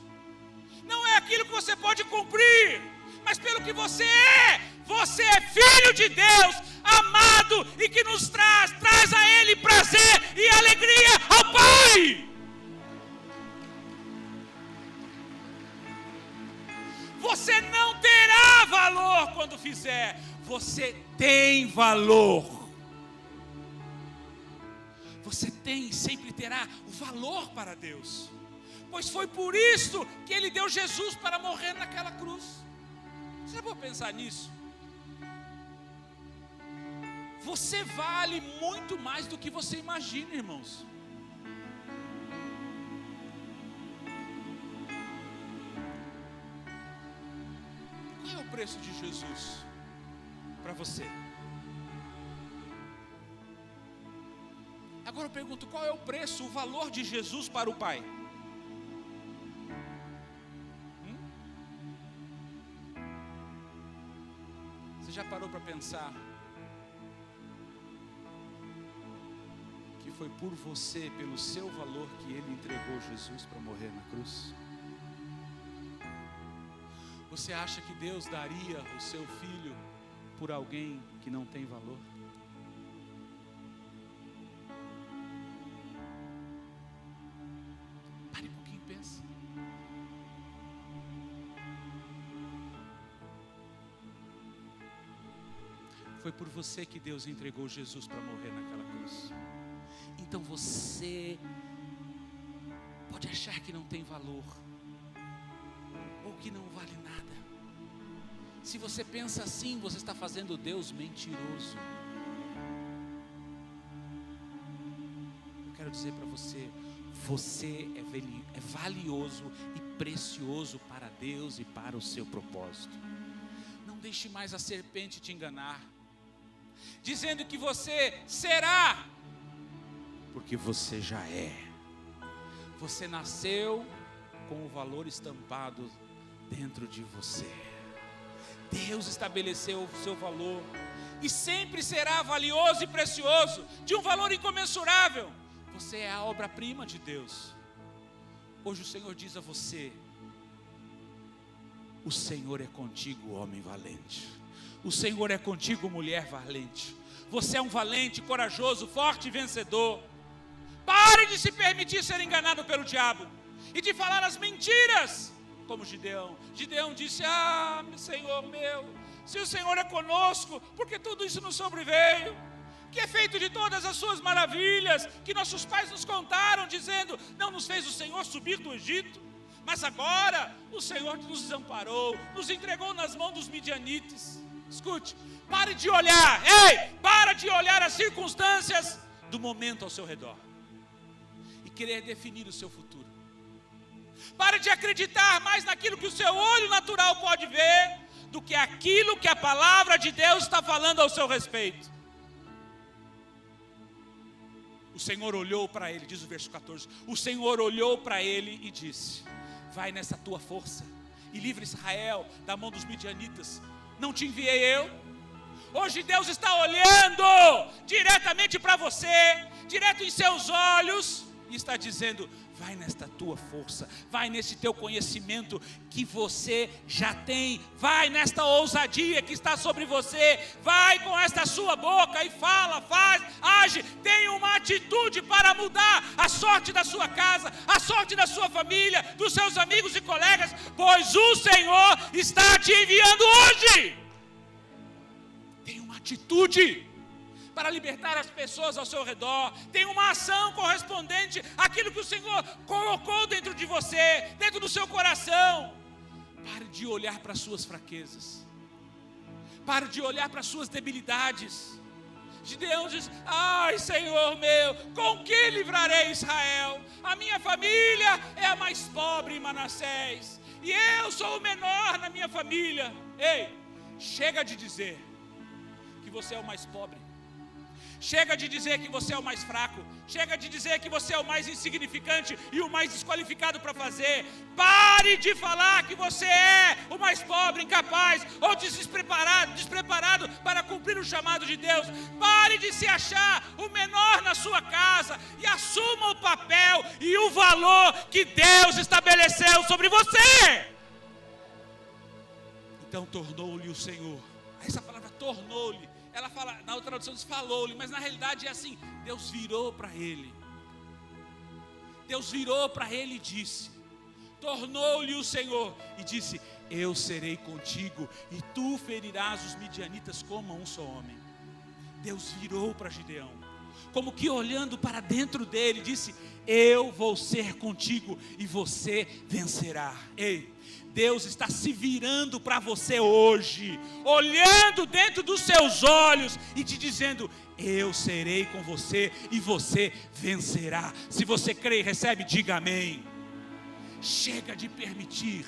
não é naquilo que você pode cumprir, mas pelo que você é. Você é filho de Deus, amado, e que nos traz a Ele prazer e alegria ao Pai. Você não terá valor quando fizer, você tem valor. Você tem e sempre terá o valor para Deus, pois foi por isso que Ele deu Jesus para morrer naquela cruz. Você já pode pensar nisso? Você vale muito mais do que você imagina, irmãos. Qual é o preço de Jesus para você? Agora eu pergunto, qual é o preço, o valor de Jesus para o Pai? Você já parou para pensar que foi por você, pelo seu valor, que Ele entregou Jesus para morrer na cruz? Você acha que Deus daria o seu filho por alguém que não tem valor? Pare um pouquinho e pense. Foi por você que Deus entregou Jesus para morrer naquela cruz. Então você pode achar que não tem valor, ou que não vale nada. Se você pensa assim, você está fazendo Deus mentiroso. Eu quero dizer para você, você é valioso e precioso para Deus e para o seu propósito. Não deixe mais a serpente te enganar, dizendo que você será, porque você já é. Você nasceu com o valor estampado dentro de você. Deus estabeleceu o seu valor e sempre será valioso e precioso, de um valor incomensurável. Você é a obra-prima de Deus. Hoje o Senhor diz a você: o Senhor é contigo, homem valente. O Senhor é contigo, mulher valente. Você é um valente, corajoso, forte e vencedor. Pare de se permitir ser enganado pelo diabo e de falar as mentiras, como Gideão. Gideão disse: Senhor meu, se o Senhor é conosco, porque tudo isso nos sobreveio, que é feito de todas as suas maravilhas, que nossos pais nos contaram, dizendo: não nos fez o Senhor subir do Egito, mas agora o Senhor nos desamparou, nos entregou nas mãos dos midianitas. Escute, pare de olhar, para de olhar as circunstâncias do momento ao seu redor e querer definir o seu futuro. Pare de acreditar mais naquilo que o seu olho natural pode ver, do que aquilo que a palavra de Deus está falando ao seu respeito. O Senhor olhou para ele, diz o verso 14, o Senhor olhou para ele e disse: vai nessa tua força e livra Israel da mão dos midianitas. Não te enviei eu? Hoje Deus está olhando diretamente para você, direto em seus olhos, e está dizendo: vai nesta tua força, vai nesse teu conhecimento que você já tem, vai nesta ousadia que está sobre você, vai com esta sua boca e fala, faz, age, tenha uma atitude para mudar a sorte da sua casa, a sorte da sua família, dos seus amigos e colegas, pois o Senhor está te enviando hoje. Tenha uma atitude para libertar as pessoas ao seu redor. Tem uma ação correspondente àquilo que o Senhor colocou dentro de você, dentro do seu coração. Pare de olhar para as suas fraquezas, pare de olhar para as suas debilidades. Gideão diz: Senhor meu, com que livrarei Israel? A minha família é a mais pobre em Manassés, e eu sou o menor na minha família. Chega de dizer que você é o mais pobre. Chega de dizer que você é o mais fraco. Chega de dizer que você é o mais insignificante e o mais desqualificado para fazer. Pare de falar que você é o mais pobre, incapaz ou despreparado para cumprir o chamado de Deus. Pare de se achar o menor na sua casa e assuma o papel e o valor que Deus estabeleceu sobre você. Então tornou-lhe o Senhor. Essa palavra tornou-lhe, ela fala, na outra tradução diz falou-lhe, mas na realidade é assim, Deus virou para ele. Deus virou para ele e disse, tornou-lhe o Senhor e disse, eu serei contigo e tu ferirás os midianitas como um só homem. Deus virou para Gideão, como que olhando para dentro dele, disse, eu vou ser contigo e você vencerá. Ei, Deus está se virando para você hoje, olhando dentro dos seus olhos e te dizendo, eu serei com você e você vencerá. Se você crê e recebe, diga amém. Chega de permitir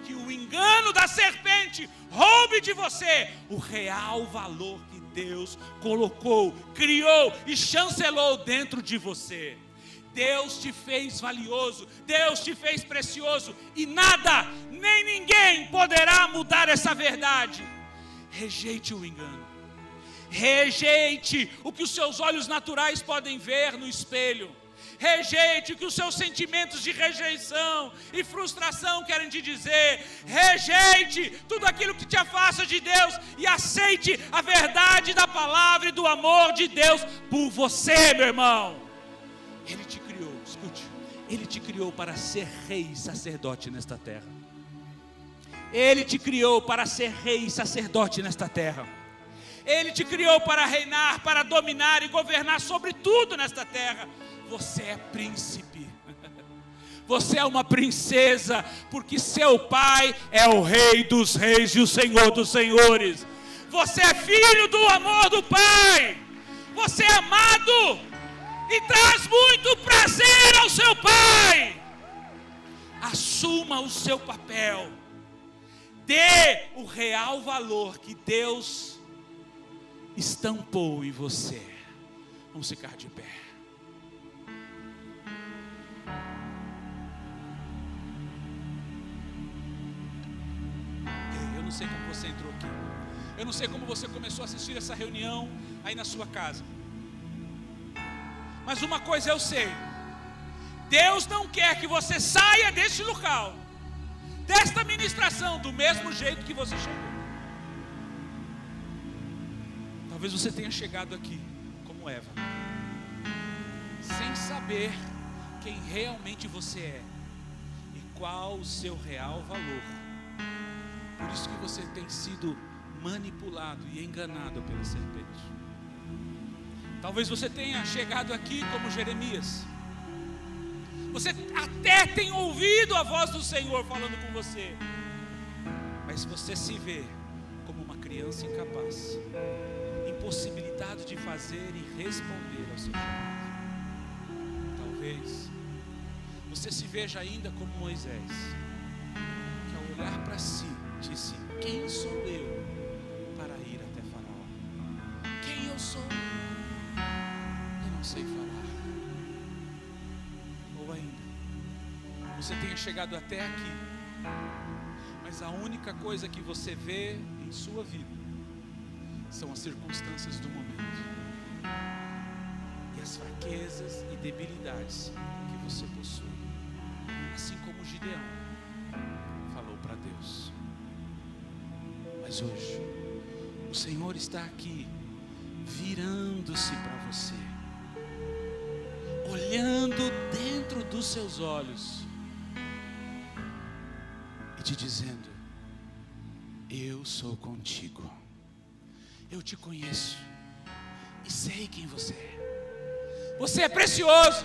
que o engano da serpente roube de você o real valor que Deus colocou, criou e chancelou dentro de você. Deus te fez valioso, Deus te fez precioso e nada, nem ninguém poderá mudar essa verdade. Rejeite o engano, rejeite o que os seus olhos naturais podem ver no espelho, rejeite o que os seus sentimentos de rejeição e frustração querem te dizer, rejeite tudo aquilo que te afasta de Deus e aceite a verdade da palavra e do amor de Deus por você, meu irmão. Ele te criou, escute, Ele te criou para ser rei e sacerdote nesta terra. Ele te criou para ser rei e sacerdote nesta terra. Ele te criou para reinar, para dominar e governar sobre tudo nesta terra. Você é príncipe, você é uma princesa, porque seu pai é o rei dos reis e o senhor dos senhores. Você é filho do amor do pai, você é amado e traz muito prazer ao seu pai. Assuma o seu papel, dê o real valor que Deus estampou em você. Vamos ficar de pé. Eu não sei como você entrou aqui, eu não sei como você começou a assistir essa reunião aí na sua casa, mas uma coisa eu sei: Deus não quer que você saia deste local, desta ministração, do mesmo jeito que você chegou. Talvez você tenha chegado aqui como Eva, sem saber quem realmente você é e qual o seu real valor. Por isso que você tem sido manipulado e enganado pela serpente. Talvez você tenha chegado aqui como Jeremias. Você até tem ouvido a voz do Senhor falando com você, mas você se vê como uma criança incapaz, impossibilitado de fazer e responder ao seu chamado. Talvez você se veja ainda como Moisés, que ao olhar para si disse: quem sou eu para ir até Faraó? Quem eu sou? Eu não sei falar. Ou ainda, você tenha chegado até aqui, mas a única coisa que você vê em sua vida são as circunstâncias do momento e as fraquezas e debilidades que você possui, assim como Gideão falou para Deus. Mas hoje o Senhor está aqui, virando-se para você, olhando dentro dos seus olhos e te dizendo: eu sou contigo, eu te conheço e sei quem você é. Você é precioso,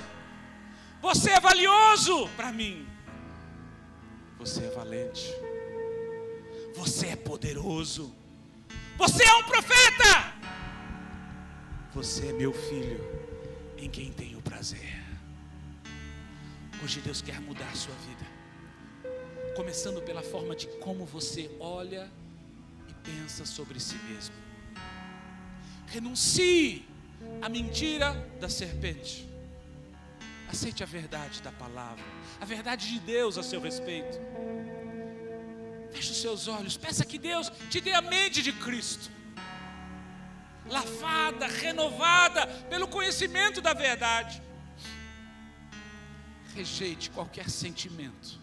você é valioso para mim, você é valente, você é poderoso, você é um profeta, você é meu filho em quem tenho prazer. Hoje Deus quer mudar a sua vida, começando pela forma de como você olha e pensa sobre si mesmo. Renuncie à mentira da serpente, aceite a verdade da palavra, a verdade de Deus a seu respeito. Feche os seus olhos, peça que Deus te dê a mente de Cristo, lavada, renovada pelo conhecimento da verdade. Rejeite qualquer sentimento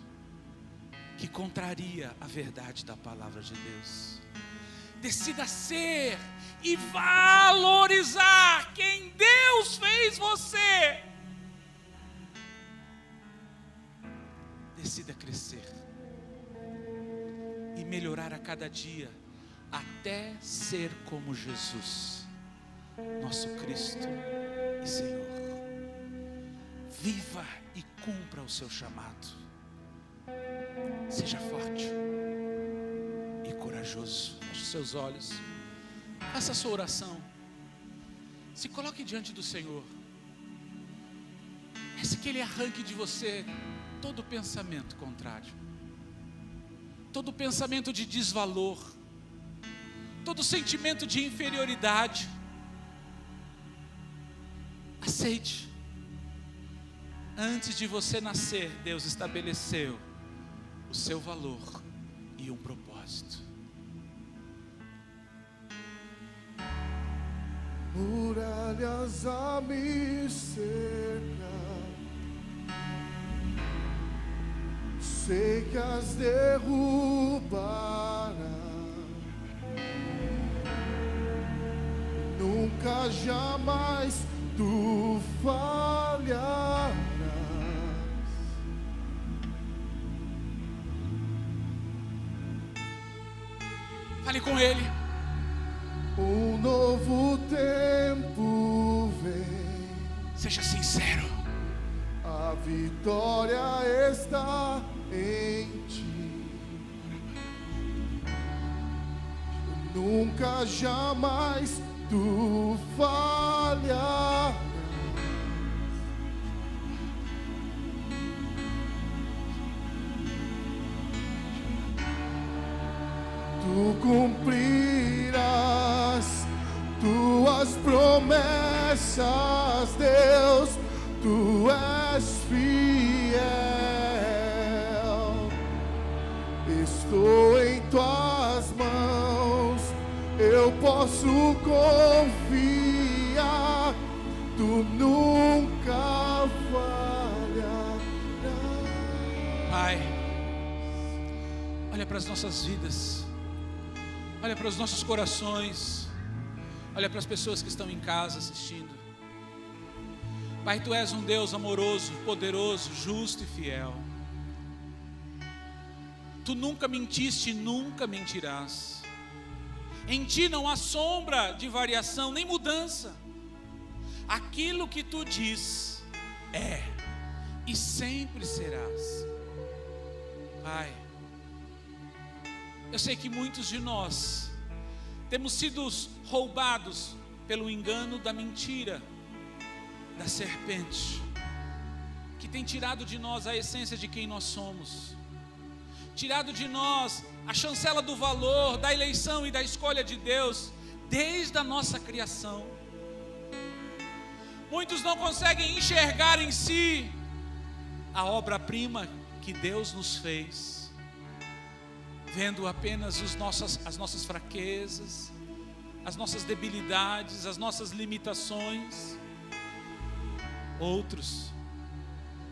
que contraria a verdade da palavra de Deus. Decida ser e valorizar quem Deus fez você. Decida crescer e melhorar a cada dia, até ser como Jesus, nosso Cristo e Senhor. Viva e cumpra o seu chamado. Seja forte e corajoso. Feche os seus olhos. Faça a sua oração. Se coloque diante do Senhor. Peça que Ele arranque de você todo pensamento contrário, todo pensamento de desvalor, todo sentimento de inferioridade. Aceite. Antes de você nascer, Deus estabeleceu o seu valor e um propósito. Muralhas a me cercar, sei que as derrubará, nunca jamais tu falharás. Fale com Ele. Um novo tempo vem, Seja sincero. a vitória está em ti. Nunca jamais tu falharás. Tu cumprirás tuas promessas, Deus, tu és fiel. Estou em tuas mãos, eu posso confiar, tu nunca falharás. Pai, olha para as nossas vidas, olha para os nossos corações, olha para as pessoas que estão em casa assistindo. Pai, Tu és um Deus amoroso, poderoso, justo e fiel. Tu nunca mentiste e nunca mentirás. Em Ti não há sombra de variação nem mudança. Aquilo que Tu diz é e sempre serás. Pai, eu sei que muitos de nós temos sido roubados pelo engano da mentira, da serpente, que tem tirado de nós a essência de quem nós somos, tirado de nós a chancela do valor, da eleição e da escolha de Deus, desde a nossa criação. Muitos não conseguem enxergar em si a obra-prima que Deus nos fez, vendo apenas as nossas fraquezas, as nossas debilidades, as nossas limitações. Outros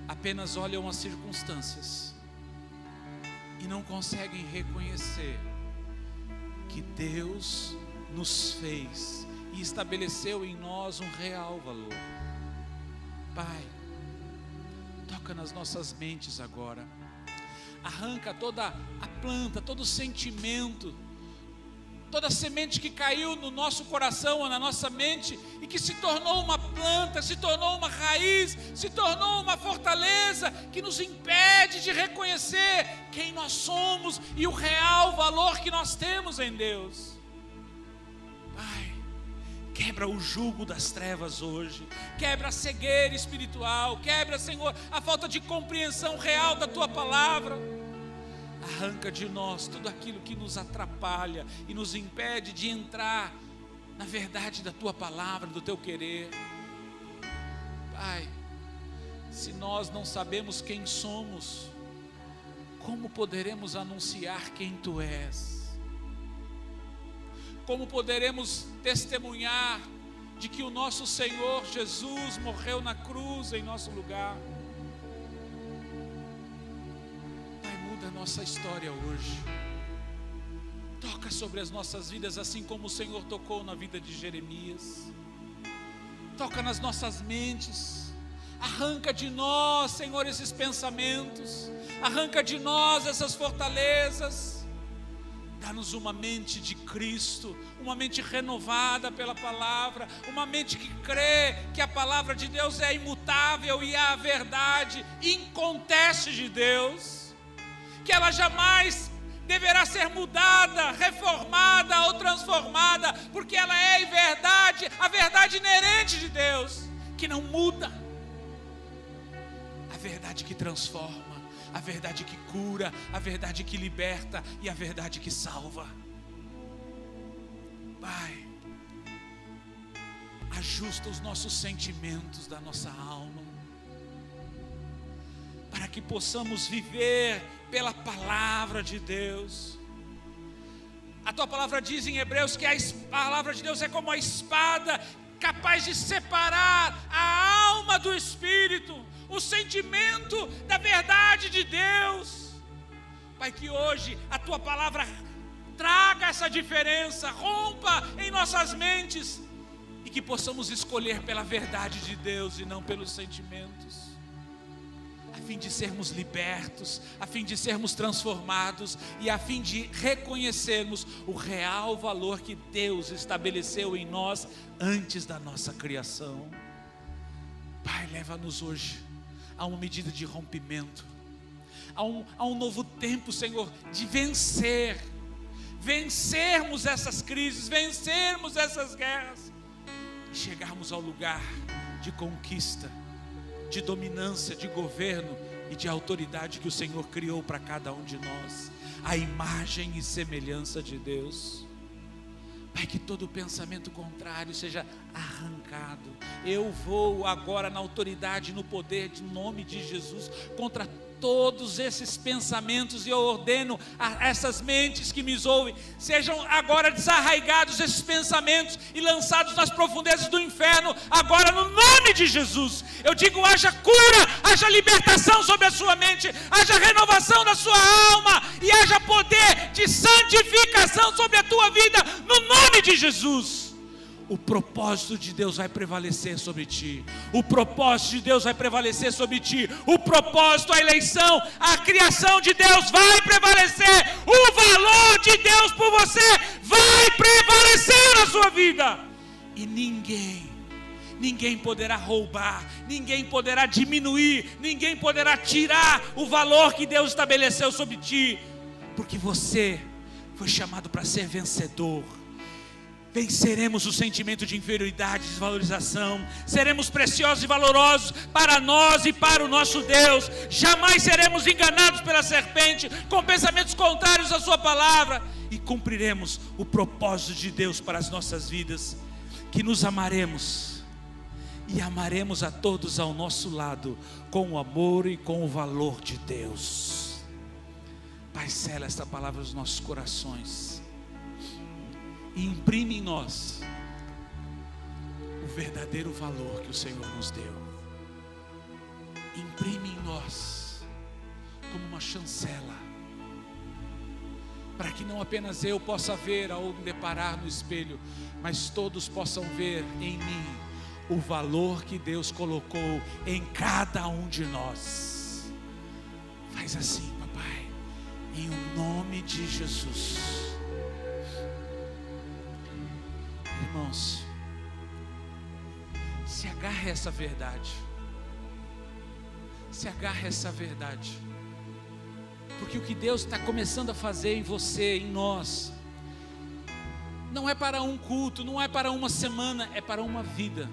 apenas olham as circunstâncias e não conseguem reconhecer que Deus nos fez e estabeleceu em nós um real valor. Pai, toca nas nossas mentes agora. Arranca toda a planta, todo o sentimento, toda a semente que caiu no nosso coração ou na nossa mente e que se tornou uma planta, se tornou uma raiz, se tornou uma fortaleza que nos impede de reconhecer quem nós somos e o real valor que nós temos em Deus. Pai, quebra o jugo das trevas hoje, quebra a cegueira espiritual, quebra, Senhor, a falta de compreensão real da Tua palavra. Arranca de nós tudo aquilo que nos atrapalha e nos impede de entrar na verdade da Tua palavra, do Teu querer. Pai, se nós não sabemos quem somos, como poderemos anunciar quem Tu és? Como poderemos testemunhar de que o nosso Senhor Jesus morreu na cruz em nosso lugar? Pai, muda nossa história hoje. Toca sobre as nossas vidas, assim como o Senhor tocou na vida de Jeremias. Toca nas nossas mentes. Arranca de nós, Senhor, esses pensamentos. Arranca de nós essas fortalezas. Dá-nos uma mente de Cristo, uma mente renovada pela palavra, uma mente que crê que a palavra de Deus é imutável e é a verdade inconteste de Deus, que ela jamais deverá ser mudada, reformada ou transformada, porque ela é a verdade inerente de Deus, que não muda, a verdade que transforma, a verdade que cura, a verdade que liberta e a verdade que salva. Pai, ajusta os nossos sentimentos da nossa alma, para que possamos viver pela palavra de Deus. A tua palavra diz em Hebreus que a palavra de Deus é como a espada, capaz de separar a alma do espírito, o sentimento da verdade de Deus. Pai, que hoje a tua palavra traga essa diferença, rompa em nossas mentes, e que possamos escolher pela verdade de Deus e não pelos sentimentos, a fim de sermos libertos, a fim de sermos transformados e a fim de reconhecermos o real valor que Deus estabeleceu em nós antes da nossa criação. Pai, leva-nos hoje a uma medida de rompimento, a um novo tempo, Senhor, de vencermos essas crises, vencermos essas guerras, e chegarmos ao lugar de conquista, de dominância, de governo e de autoridade que o Senhor criou para cada um de nós, a imagem e semelhança de Deus. Pai, que todo pensamento contrário seja arrancado. Eu vou agora na autoridade, no poder, no nome de Jesus, contra todos esses pensamentos, e eu ordeno a essas mentes que me ouvem, sejam agora desarraigados esses pensamentos e lançados nas profundezas do inferno, agora no nome de Jesus. Eu digo, haja cura, haja libertação sobre a sua mente, haja renovação da sua alma e haja poder de santificação sobre a tua vida, no nome de Jesus. O propósito de Deus vai prevalecer sobre ti. O propósito de Deus vai prevalecer sobre ti. O propósito, a eleição, a criação de Deus vai prevalecer. O valor de Deus por você vai prevalecer na sua vida. E ninguém poderá roubar, ninguém poderá diminuir, ninguém poderá tirar o valor que Deus estabeleceu sobre ti. Porque você foi chamado para ser vencedor. Venceremos o sentimento de inferioridade, desvalorização. Seremos preciosos e valorosos para nós e para o nosso Deus. Jamais seremos enganados pela serpente com pensamentos contrários à sua palavra. E cumpriremos o propósito de Deus para as nossas vidas. Que nos amaremos e amaremos a todos ao nosso lado com o amor e com o valor de Deus. Pai, sela esta palavra nos nossos corações. E imprime em nós o verdadeiro valor que o Senhor nos deu. Imprime em nós como uma chancela, para que não apenas eu possa ver ao me deparar no espelho, mas todos possam ver em mim o valor que Deus colocou em cada um de nós. Faz assim, papai, em o nome de Jesus. Irmãos, se agarre a essa verdade. Se agarre a essa verdade. Porque o que Deus está começando a fazer em você, em nós, não é para um culto, não é para uma semana, é para uma vida.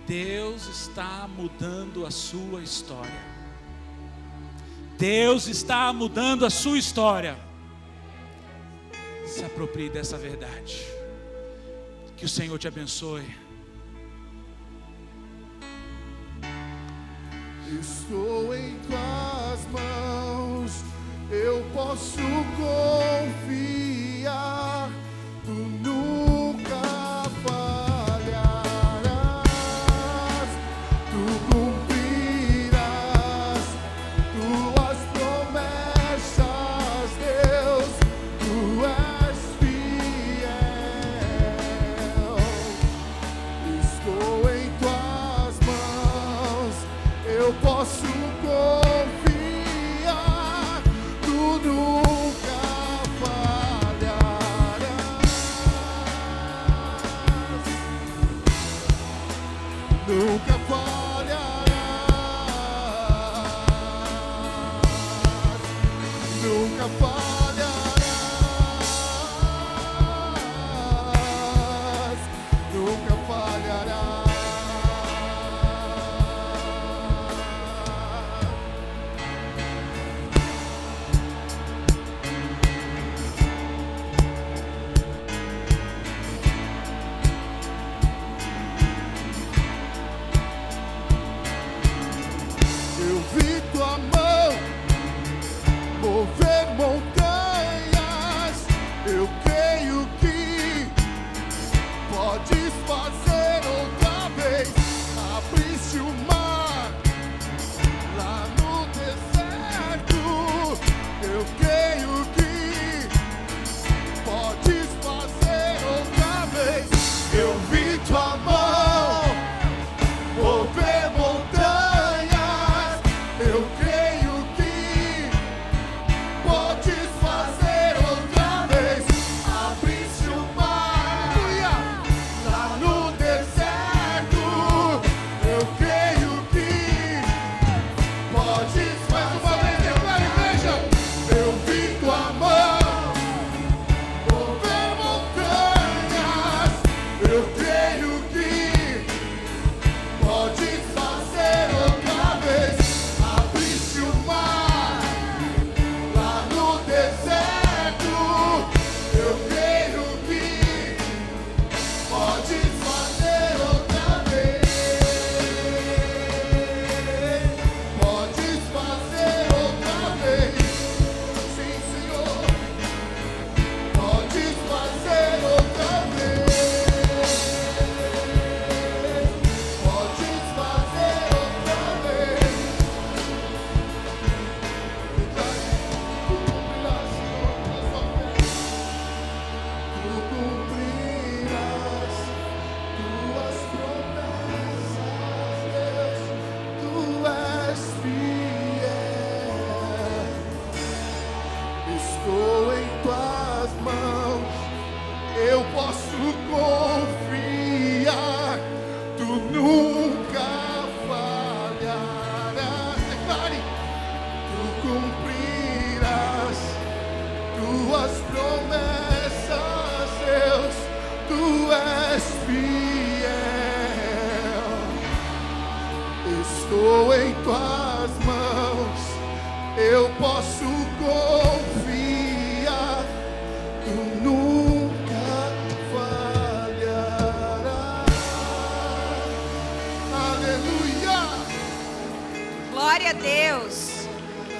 Deus está mudando a sua história. Deus está mudando a sua história. Se aproprie dessa verdade. Que o Senhor te abençoe. Estou em tuas mãos, eu posso confiar. Tu nunca falharás, tu cumprirás, tu nunca falharás, nunca falharás. Eu vi tua mão mover montanhas. Eu creio que podes fazer outra vez. Abriste o mar lá no deserto. Eu creio que podes fazer outra vez. Eu vi tua mão mover montanhas. Eu creio que podes fazer outra vez. Abriste o mar lá no deserto. Eu creio que podes mais uma vez, declara, igreja. Eu vi tua mão mover montanhas. Eu creio que podes fazer outra vez. Abriste o mar lá no deserto. Eu creio que podes fazer outra vez. Podes fazer outra vez. Sim, Senhor. Podes fazer outra vez. Podes fazer outra vez. Tu cumprirás tuas promessas, Deus. Tu és fiel. Estou em tuas mãos. Eu posso confiar. Tu nunca falharás. Declare. Tu cumprirás tuas promessas, Deus. Tu és fiel. Estou em tuas mãos. Eu posso confiar. Tu nunca falharás. Aleluia. Glória a Deus.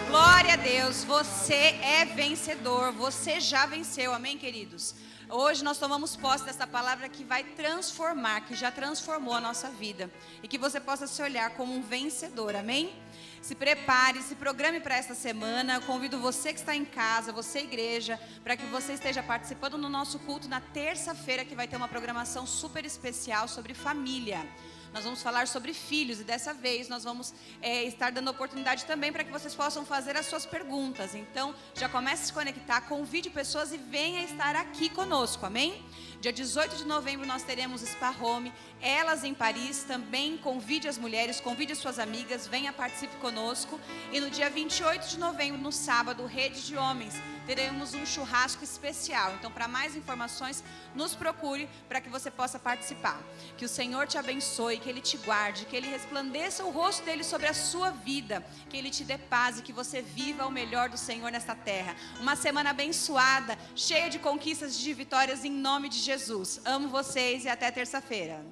Glória a Deus. Você é vencedor. Você já venceu. Amém, queridos? Hoje nós tomamos posse dessa palavra que vai transformar, que já transformou a nossa vida. E que você possa se olhar como um vencedor. Amém? Se prepare, se programe para esta semana. Eu convido você que está em casa, você igreja, para que você esteja participando no nosso culto na terça-feira, que vai ter uma programação super especial sobre família. Nós vamos falar sobre filhos e dessa vez nós vamos estar dando oportunidade também para que vocês possam fazer as suas perguntas. Então, já comece a se conectar, convide pessoas e venha estar aqui conosco, amém? Dia 18 de novembro nós teremos Spa Home, Elas em Paris, também convide as mulheres, convide as suas amigas, venha, participe conosco. E no dia 28 de novembro, no sábado, Rede de Homens, teremos um churrasco especial. Então, para mais informações, nos procure para que você possa participar. Que o Senhor te abençoe, que Ele te guarde, que Ele resplandeça o rosto dEle sobre a sua vida, que Ele te dê paz e que você viva o melhor do Senhor nesta terra. Uma semana abençoada, cheia de conquistas e de vitórias em nome de Jesus. Amo vocês e até terça-feira.